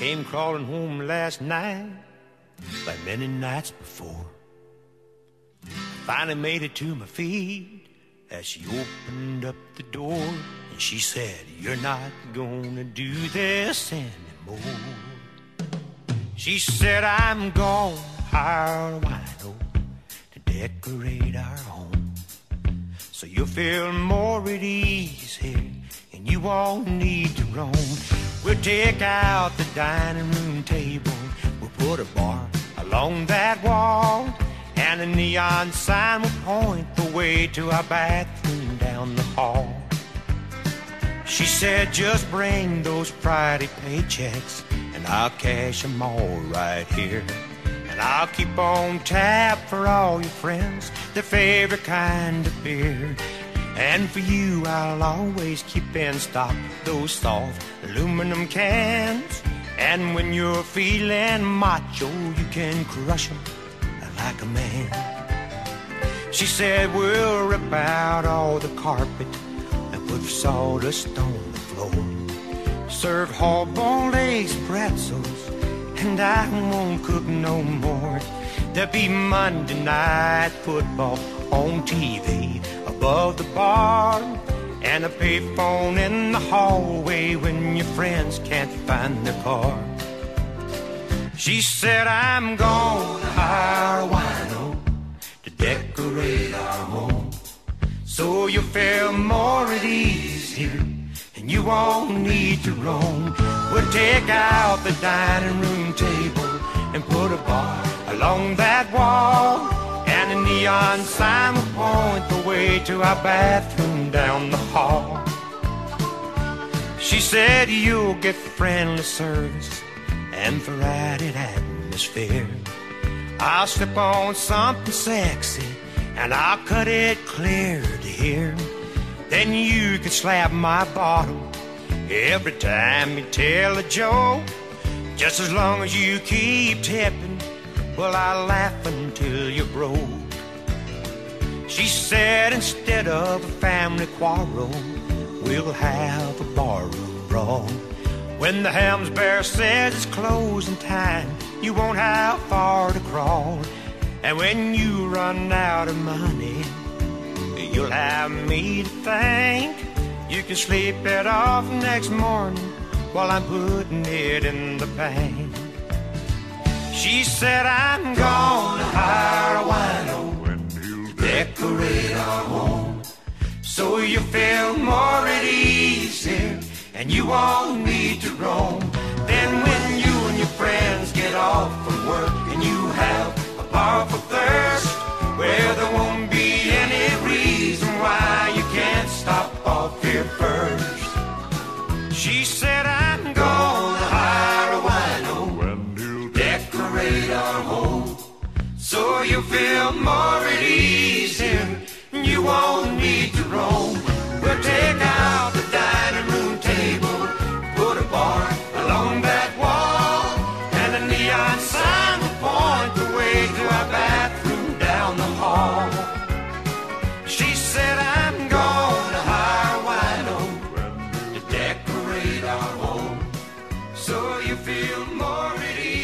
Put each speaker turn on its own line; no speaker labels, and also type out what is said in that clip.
came crawling home last night, like many nights before. I finally made it to my feet as she opened up the door, and she said, "You're not gonna do this anymore." She said, "I'm gonna hire a wino to decorate our home, so you'll feel more at ease here, and you won't need to roam. We'll take out the dining room table, we'll put a bar along that wall, and a neon sign will point the way to our bathroom down the hall." She said, "Just bring those Friday paychecks, and I'll cash them all right here. And I'll keep on tap for all your friends, their favorite kind of beer. And for you, I'll always keep in stock those soft aluminum cans. And when you're feeling macho, you can crush them like a man." She said, "We'll rip out all the carpet and put sawdust on the floor. Serve hard-boiled eggs, pretzels, and I won't cook no more. There'll be Monday night football on TV above the bar, and a payphone in the hallway when your friends can't find their car." She said, "I'm gonna hire a wino to decorate our home, so you'll feel more at ease here, and you won't need to roam. We'll take out the dining room table and put a bar along that wall, and a neon sign will point the way to our bathroom down the hall." She said, "You'll get friendly service and Friday atmosphere. I'll slip on something sexy and I'll cut it clear to here. Then you can slap my bottle every time you tell a joke. Just as long as you keep tipping, well, I'll laugh until you're broke." She said, "Instead of a family quarrel, we'll have a barroom brawl. When the Helms Bear says it's closing time, you won't have far to crawl. And when you run out of money, you'll have me to thank. You can sleep it off next morning while I'm putting it in the bank." She said, "I'm gonna hire a wino to decorate our home, so you feel more at ease here, and you won't need to roam. Then when you and your friends get off from work and you have a powerful thirst, well, there won't be any reason why you can't stop off here first." She said, "I'm gonna hire a wino to decorate our home, so you feel more at ease here, and you won't need to roam. We'll take out the dining room table, put a bar along that wall, and a neon sign will point the way to our bathroom down the hall." She said, "I'm gonna hire a wino to decorate our home, so you feel more at ease."